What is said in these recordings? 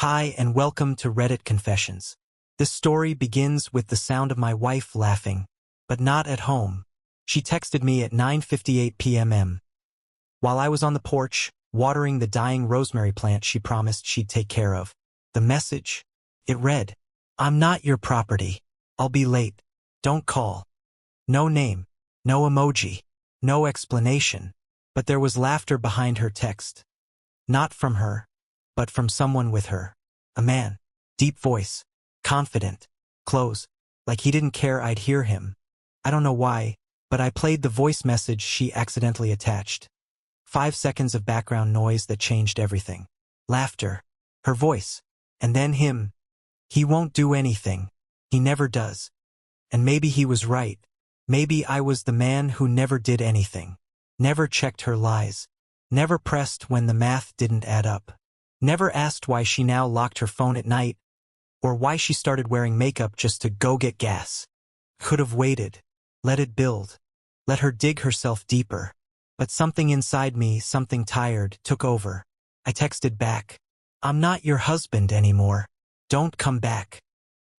Hi and welcome to Reddit Confessions. This story begins with the sound of my wife laughing, but not at home. She texted me at 9:58 p.m. while I was on the porch, watering the dying rosemary plant she promised she'd take care of. The message? It read, "I'm not your property. I'll be late. Don't call." No name, no emoji, no explanation, but there was laughter behind her text. Not from her, but from someone with her. A man. Deep voice. Confident. Close. Like he didn't care I'd hear him. I don't know why, but I played the voice message she accidentally attached. 5 seconds of background noise that changed everything. Laughter. Her voice. And then him. He won't do anything. He never does. And maybe he was right. Maybe I was the man who never did anything. Never checked her lies. Never pressed when the math didn't add up. Never asked why she now locked her phone at night, or why she started wearing makeup just to go get gas. Could have waited. Let it build. Let her dig herself deeper. But something inside me, something tired, took over. I texted back, "I'm not your husband anymore. Don't come back."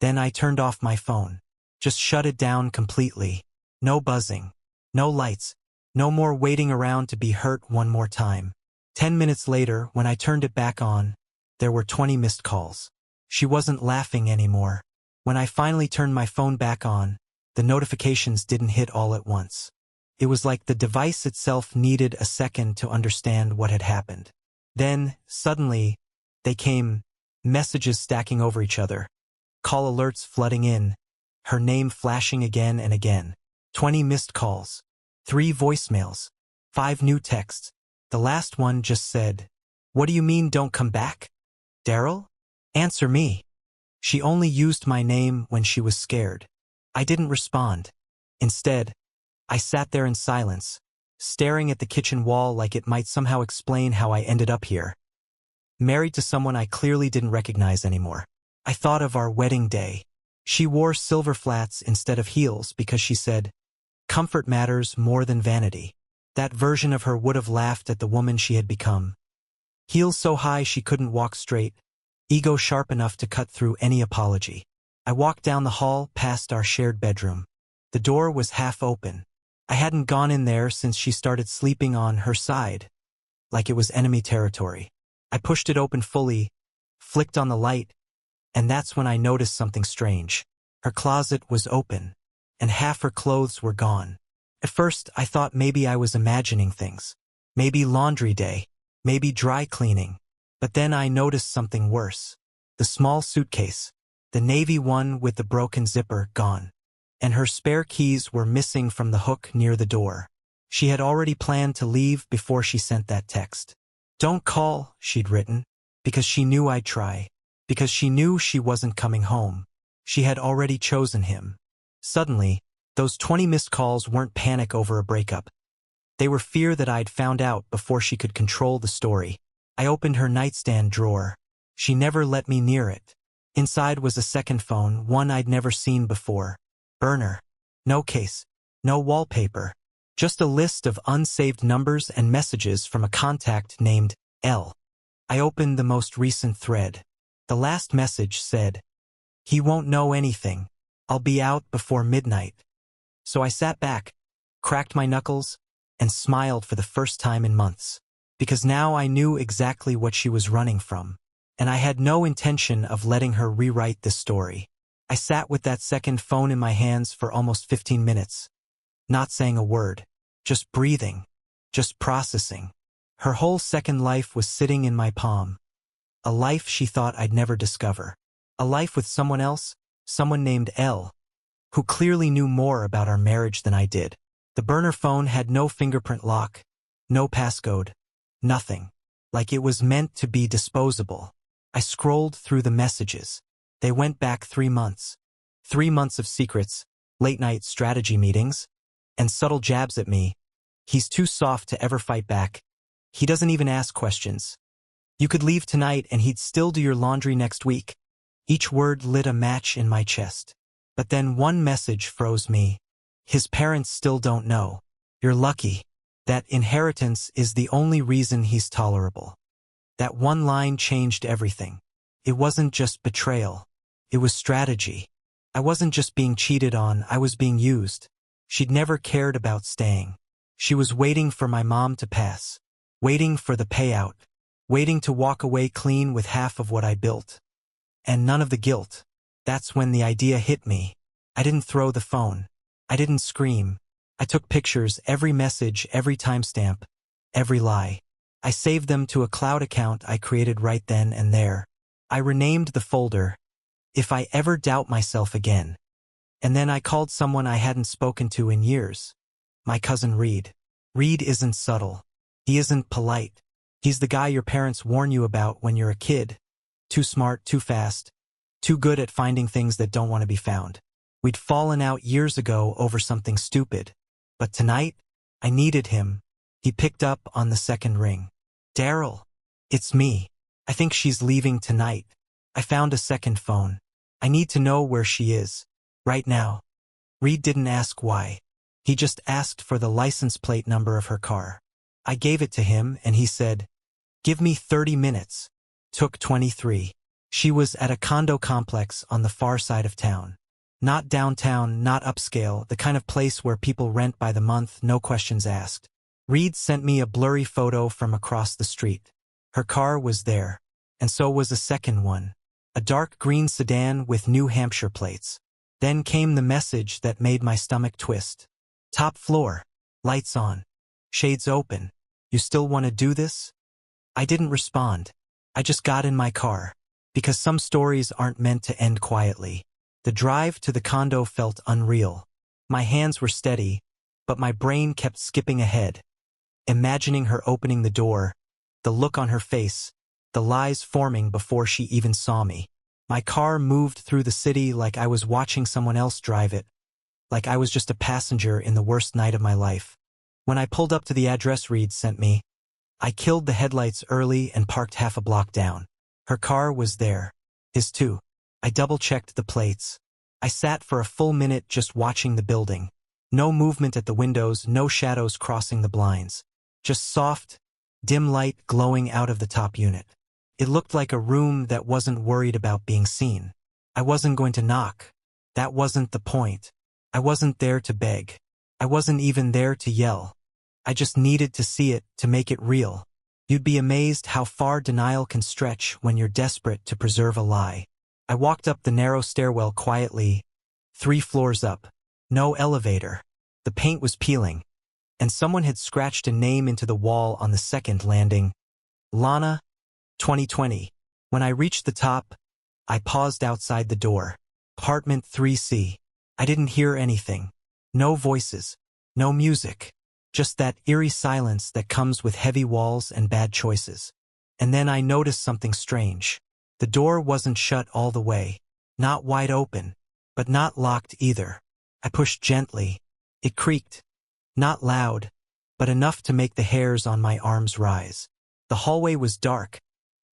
Then I turned off my phone. Just shut it down completely. No buzzing. No lights. No more waiting around to be hurt one more time. 10 minutes later, when I turned it back on, there were 20 missed calls. She wasn't laughing anymore. When I finally turned my phone back on, the notifications didn't hit all at once. It was like the device itself needed a second to understand what had happened. Then, suddenly, they came, messages stacking over each other, call alerts flooding in, her name flashing again and again. 20 missed calls, 3 voicemails, 5 new texts. The last one just said, "What do you mean don't come back? Daryl? Answer me." She only used my name when she was scared. I didn't respond. Instead, I sat there in silence, staring at the kitchen wall like it might somehow explain how I ended up here. Married to someone I clearly didn't recognize anymore. I thought of our wedding day. She wore silver flats instead of heels because she said, "Comfort matters more than vanity." That version of her would have laughed at the woman she had become. Heels so high she couldn't walk straight, ego sharp enough to cut through any apology. I walked down the hall past our shared bedroom. The door was half open. I hadn't gone in there since she started sleeping on her side, like it was enemy territory. I pushed it open fully, flicked on the light, and that's when I noticed something strange. Her closet was open, and half her clothes were gone. At first, I thought maybe I was imagining things. Maybe laundry day. Maybe dry cleaning. But then I noticed something worse. The small suitcase. The navy one with the broken zipper, gone. And her spare keys were missing from the hook near the door. She had already planned to leave before she sent that text. "Don't call," she'd written, because she knew I'd try. Because she knew she wasn't coming home. She had already chosen him. Suddenly, those 20 missed calls weren't panic over a breakup. They were fear that I'd found out before she could control the story. I opened her nightstand drawer. She never let me near it. Inside was a second phone, one I'd never seen before. Burner. No case. No wallpaper. Just a list of unsaved numbers and messages from a contact named L. I opened the most recent thread. The last message said, "He won't know anything. I'll be out before midnight." So I sat back, cracked my knuckles, and smiled for the first time in months. Because now I knew exactly what she was running from. And I had no intention of letting her rewrite this story. I sat with that second phone in my hands for almost 15 minutes. Not saying a word. Just breathing. Just processing. Her whole second life was sitting in my palm. A life she thought I'd never discover. A life with someone else, someone named L, who clearly knew more about our marriage than I did. The burner phone had no fingerprint lock, no passcode, nothing. Like it was meant to be disposable. I scrolled through the messages. They went back 3 months. 3 months of secrets, late-night strategy meetings, and subtle jabs at me. He's too soft to ever fight back. He doesn't even ask questions. You could leave tonight and he'd still do your laundry next week. Each word lit a match in my chest. But then one message froze me. His parents still don't know. You're lucky. That inheritance is the only reason he's tolerable. That one line changed everything. It wasn't just betrayal. It was strategy. I wasn't just being cheated on, I was being used. She'd never cared about staying. She was waiting for my mom to pass. Waiting for the payout. Waiting to walk away clean with half of what I built. And none of the guilt. That's when the idea hit me. I didn't throw the phone. I didn't scream. I took pictures, every message, every timestamp, every lie. I saved them to a cloud account I created right then and there. I renamed the folder, If I Ever Doubt Myself Again. And then I called someone I hadn't spoken to in years. My cousin Reed. Reed isn't subtle. He isn't polite. He's the guy your parents warn you about when you're a kid. Too smart, too fast, too good at finding things that don't want to be found. We'd fallen out years ago over something stupid. But tonight, I needed him. He picked up on the second ring. Daryl, it's me. I think she's leaving tonight. I found a second phone. I need to know where she is. Right now. Reed didn't ask why. He just asked for the license plate number of her car. I gave it to him and he said, "Give me 30 minutes. Took 23. She was at a condo complex on the far side of town. Not downtown, not upscale, the kind of place where people rent by the month, no questions asked. Reed sent me a blurry photo from across the street. Her car was there, and so was a second one. A dark green sedan with New Hampshire plates. Then came the message that made my stomach twist. Top floor. Lights on. Shades open. You still want to do this? I didn't respond. I just got in my car. Because some stories aren't meant to end quietly. The drive to the condo felt unreal. My hands were steady, but my brain kept skipping ahead. Imagining her opening the door, the look on her face, the lies forming before she even saw me. My car moved through the city like I was watching someone else drive it, like I was just a passenger in the worst night of my life. When I pulled up to the address Reed sent me, I killed the headlights early and parked half a block down. Her car was there. His too. I double-checked the plates. I sat for a full minute just watching the building. No movement at the windows, no shadows crossing the blinds. Just soft, dim light glowing out of the top unit. It looked like a room that wasn't worried about being seen. I wasn't going to knock. That wasn't the point. I wasn't there to beg. I wasn't even there to yell. I just needed to see it, to make it real. You'd be amazed how far denial can stretch when you're desperate to preserve a lie. I walked up the narrow stairwell quietly, 3 floors up. No elevator. The paint was peeling, and someone had scratched a name into the wall on the second landing. Lana, 2020. When I reached the top, I paused outside the door. Apartment 3C. I didn't hear anything. No voices. No music. Just that eerie silence that comes with heavy walls and bad choices. And then I noticed something strange. The door wasn't shut all the way. Not wide open, but not locked either. I pushed gently. It creaked. Not loud, but enough to make the hairs on my arms rise. The hallway was dark,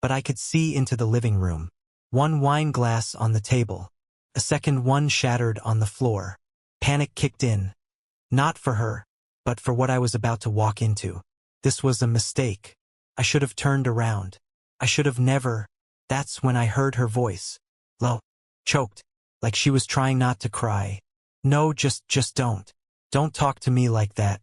but I could see into the living room. 1 wine glass on the table. A second one shattered on the floor. Panic kicked in. Not for her, but for what I was about to walk into. This was a mistake. I should have turned around. I should have never. That's when I heard her voice. Low. Choked. Like she was trying not to cry. No, just don't. Don't talk to me like that.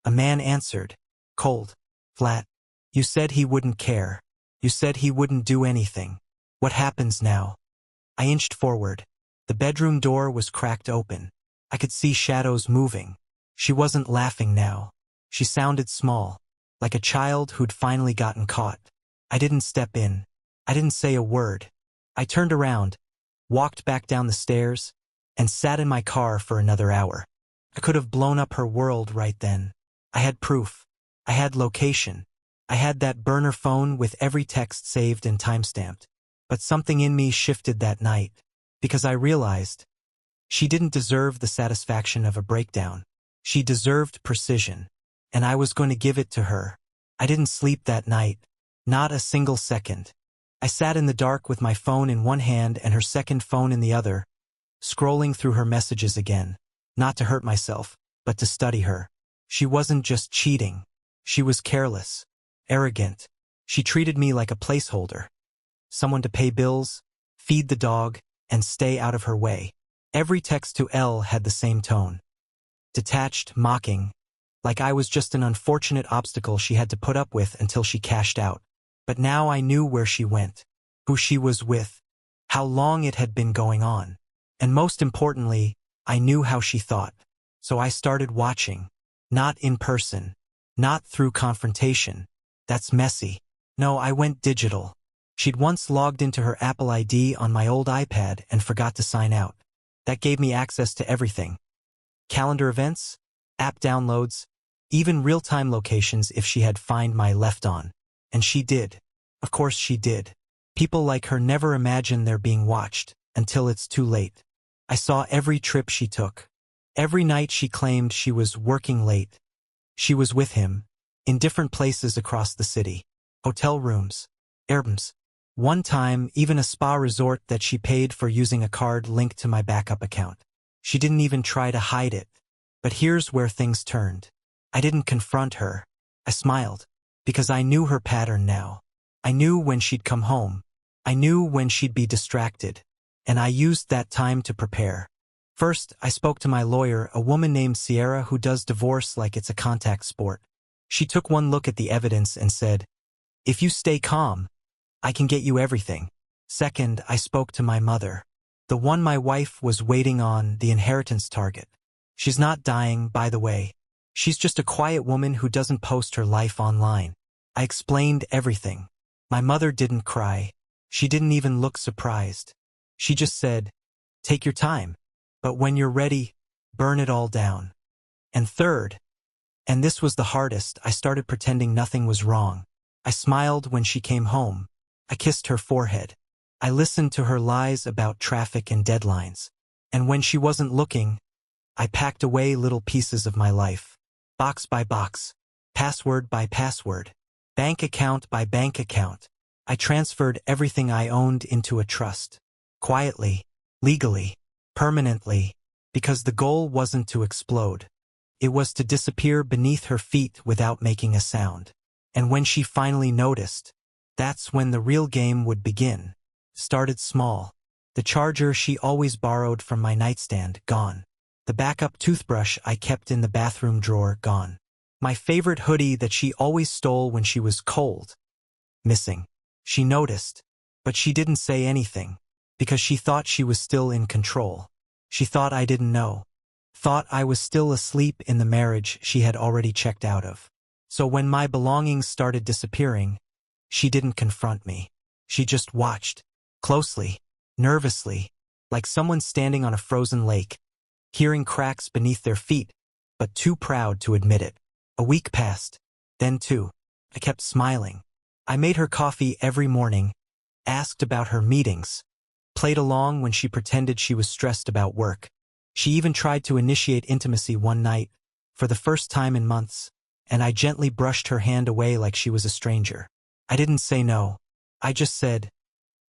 A man answered. Cold. Flat. You said he wouldn't care. You said he wouldn't do anything. What happens now? I inched forward. The bedroom door was cracked open. I could see shadows moving. She wasn't laughing now. She sounded small, like a child who'd finally gotten caught. I didn't step in. I didn't say a word. I turned around, walked back down the stairs, and sat in my car for another hour. I could have blown up her world right then. I had proof. I had location. I had that burner phone with every text saved and timestamped. But something in me shifted that night, because I realized she didn't deserve the satisfaction of a breakdown. She deserved precision, and I was going to give it to her. I didn't sleep that night, not a single second. I sat in the dark with my phone in one hand and her second phone in the other, scrolling through her messages again, not to hurt myself, but to study her. She wasn't just cheating. She was careless, arrogant. She treated me like a placeholder. someone to pay bills, feed the dog, and stay out of her way. Every text to Elle had the same tone. Detached, mocking, like I was just an unfortunate obstacle she had to put up with until she cashed out. But now I knew where she went, who she was with, how long it had been going on. And most importantly, I knew how she thought. So I started watching. Not in person. Not through confrontation. That's messy. No, I went digital. She'd once logged into her Apple ID on my old iPad and forgot to sign out. That gave me access to everything. Calendar events, app downloads, even real-time locations if she had Find My left on. And she did. Of course she did. People like her never imagine they're being watched until it's too late. I saw every trip she took. Every night she claimed she was working late. She was with him, in different places across the city. Hotel rooms, Airbnbs. One time, even a spa resort that she paid for using a card linked to my backup account. She didn't even try to hide it. But here's where things turned. I didn't confront her. I smiled, because I knew her pattern now. I knew when she'd come home. I knew when she'd be distracted. And I used that time to prepare. First, I spoke to my lawyer, a woman named Sierra who does divorce like it's a contact sport. She took one look at the evidence and said, "If you stay calm, I can get you everything." Second, I spoke to my mother, the one my wife was waiting on, the inheritance target. She's not dying, by the way. She's just a quiet woman who doesn't post her life online. I explained everything. My mother didn't cry. She didn't even look surprised. She just said, "Take your time. But when you're ready, burn it all down." And third, and this was the hardest, I started pretending nothing was wrong. I smiled when she came home. I kissed her forehead. I listened to her lies about traffic and deadlines. And when she wasn't looking, I packed away little pieces of my life. Box by box. Password by password. Bank account by bank account. I transferred everything I owned into a trust. Quietly, legally, permanently, because the goal wasn't to explode. It was to disappear beneath her feet without making a sound. And when she finally noticed, that's when the real game would begin. Started small. The charger she always borrowed from my nightstand, gone. The backup toothbrush I kept in the bathroom drawer, gone. My favorite hoodie that she always stole when she was cold, missing. She noticed, but she didn't say anything, because she thought she was still in control. She thought I didn't know. Thought I was still asleep in the marriage she had already checked out of. So when my belongings started disappearing, she didn't confront me. She just watched, closely, nervously, like someone standing on a frozen lake, hearing cracks beneath their feet, but too proud to admit it. A week passed. Then two. I kept smiling. I made her coffee every morning, asked about her meetings, played along when she pretended she was stressed about work. She even tried to initiate intimacy one night, for the first time in months, and I gently brushed her hand away like she was a stranger. I didn't say no. I just said,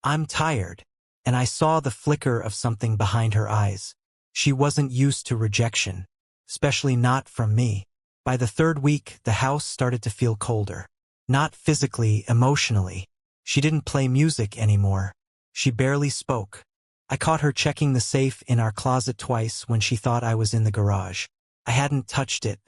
"I'm tired," and I saw the flicker of something behind her eyes. She wasn't used to rejection, especially not from me. By the third week, the house started to feel colder. Not physically, emotionally. She didn't play music anymore. She barely spoke. I caught her checking the safe in our closet twice when she thought I was in the garage. I hadn't touched it.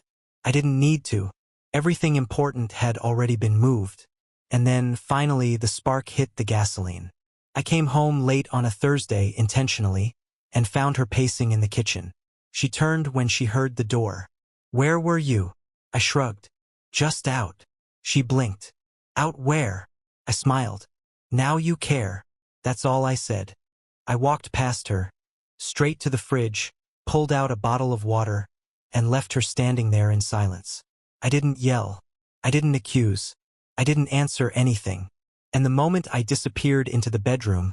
I didn't need to. Everything important had already been moved. And then, finally, the spark hit the gasoline. I came home late on a Thursday, intentionally, and found her pacing in the kitchen. She turned when she heard the door. "Where were you?" I shrugged. "Just out." She blinked. "Out where?" I smiled. "Now you care." That's all I said. I walked past her, straight to the fridge, pulled out a bottle of water, and left her standing there in silence. I didn't yell. I didn't accuse. I didn't answer anything. And the moment I disappeared into the bedroom,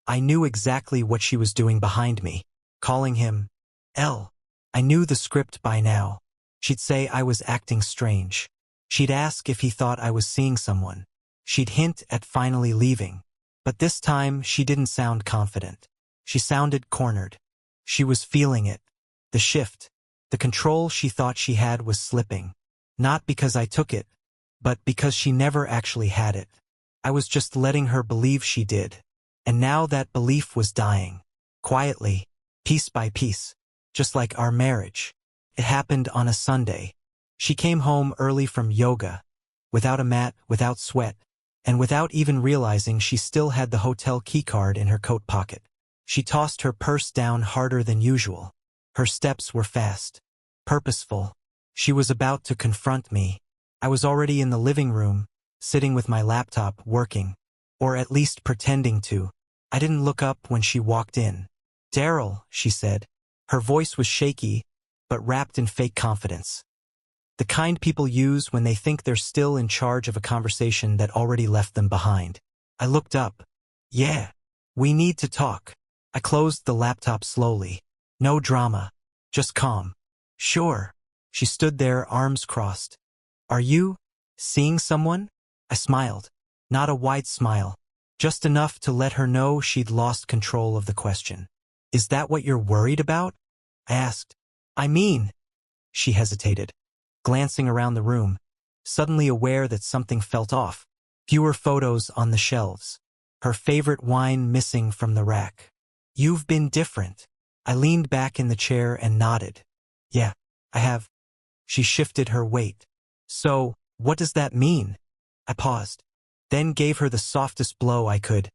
I knew exactly what she was doing behind me, calling him L. I knew the script by now. She'd say I was acting strange. She'd ask if he thought I was seeing someone. She'd hint at finally leaving. But this time, she didn't sound confident. She sounded cornered. She was feeling it. The shift. The control she thought she had was slipping. Not because I took it, but because she never actually had it. I was just letting her believe she did. And now that belief was dying. Quietly, piece by piece. Just like our marriage. It happened on a Sunday. She came home early from yoga. Without a mat, without sweat. And without even realizing she still had the hotel keycard in her coat pocket. She tossed her purse down harder than usual. Her steps were fast. Purposeful. She was about to confront me. I was already in the living room, sitting with my laptop, working. Or at least pretending to. I didn't look up when she walked in. "Daryl," she said. Her voice was shaky, but wrapped in fake confidence. The kind people use when they think they're still in charge of a conversation that already left them behind. I looked up. "Yeah. We need to talk." I closed the laptop slowly. No drama. Just calm. "Sure." She stood there, arms crossed. "Are you seeing someone?" I smiled. Not a wide smile. Just enough to let her know she'd lost control of the question. "Is that what you're worried about?" I asked. "I mean..." She hesitated, glancing around the room, suddenly aware that something felt off. Fewer photos on the shelves. Her favorite wine missing from the rack. "You've been different." I leaned back in the chair and nodded. "Yeah, I have." She shifted her weight. "So, what does that mean?" I paused, then gave her the softest blow I could.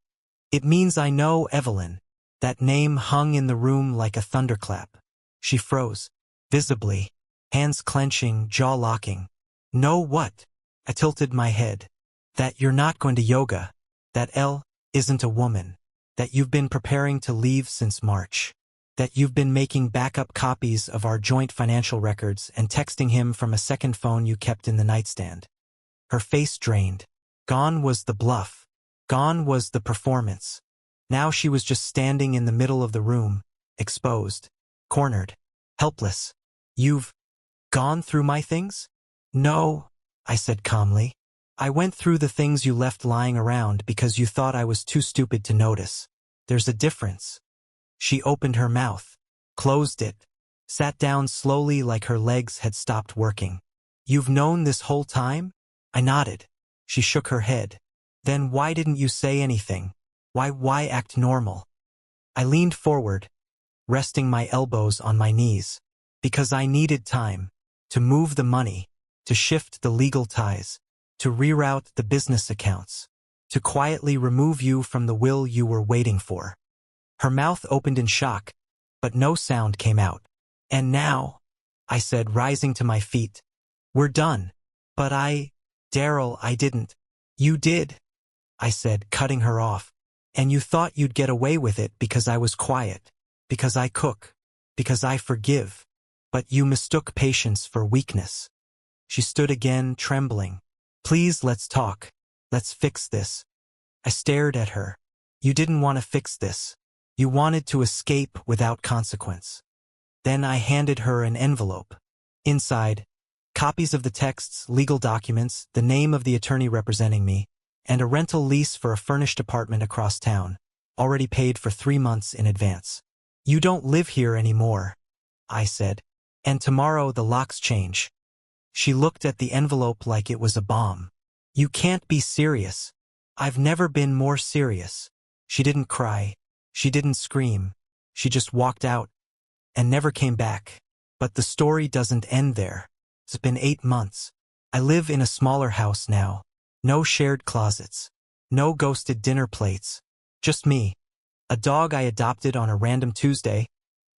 "It means I know Evelyn." That name hung in the room like a thunderclap. She froze, visibly, hands clenching, jaw locking. "Know what?" I tilted my head. "That you're not going to yoga. That Elle isn't a woman. That you've been preparing to leave since March. That you've been making backup copies of our joint financial records and texting him from a second phone you kept in the nightstand." Her face drained. Gone was the bluff. Gone was the performance. Now she was just standing in the middle of the room, exposed, cornered, helpless. "You've gone through my things?" "No," I said calmly. "I went through the things you left lying around because you thought I was too stupid to notice. There's a difference." She opened her mouth, closed it, sat down slowly like her legs had stopped working. "You've known this whole time?" I nodded. She shook her head. "Then why didn't you say anything? Why act normal?" I leaned forward, resting my elbows on my knees. "Because I needed time. To move the money. To shift the legal ties. To reroute the business accounts. To quietly remove you from the will you were waiting for." Her mouth opened in shock, but no sound came out. "And now," I said, rising to my feet, "we're done." "But Daryl, I didn't." "You did," I said, cutting her off. "And you thought you'd get away with it because I was quiet. Because I cook. Because I forgive. But you mistook patience for weakness." She stood again, trembling. "Please, let's talk. Let's fix this." I stared at her. "You didn't want to fix this. You wanted to escape without consequence." Then I handed her an envelope. Inside, copies of the texts, legal documents, the name of the attorney representing me, and a rental lease for a furnished apartment across town, already paid for 3 months in advance. "You don't live here anymore," I said. "And tomorrow the locks change." She looked at the envelope like it was a bomb. "You can't be serious." "I've never been more serious." She didn't cry. She didn't scream. She just walked out and never came back. But the story doesn't end there. It's been 8 months. I live in a smaller house now. No shared closets. No ghosted dinner plates. Just me. A dog I adopted on a random Tuesday,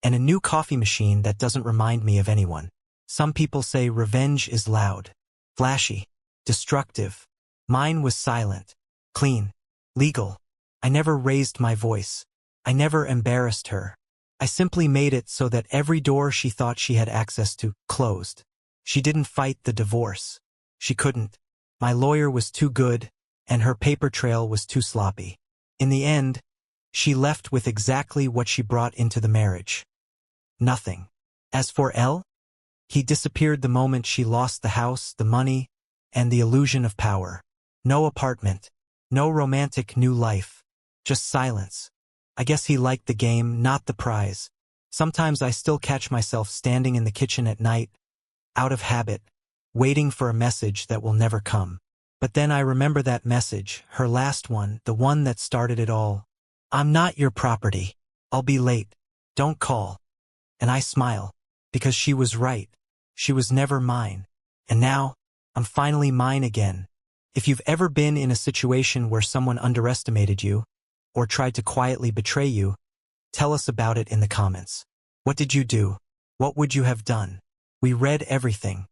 and a new coffee machine that doesn't remind me of anyone. Some people say revenge is loud, flashy, destructive. Mine was silent, clean, legal. I never raised my voice. I never embarrassed her. I simply made it so that every door she thought she had access to closed. She didn't fight the divorce. She couldn't. My lawyer was too good, and her paper trail was too sloppy. In the end, she left with exactly what she brought into the marriage. Nothing. As for Elle, he disappeared the moment she lost the house, the money, and the illusion of power. No apartment. No romantic new life. Just silence. I guess he liked the game, not the prize. Sometimes I still catch myself standing in the kitchen at night, out of habit, waiting for a message that will never come. But then I remember that message, her last one, the one that started it all. I'm not your property. I'll be late. Don't call. And I smile, because she was right. She was never mine. And now, I'm finally mine again. If you've ever been in a situation where someone underestimated you, or tried to quietly betray you, tell us about it in the comments. What did you do? What would you have done? We read everything.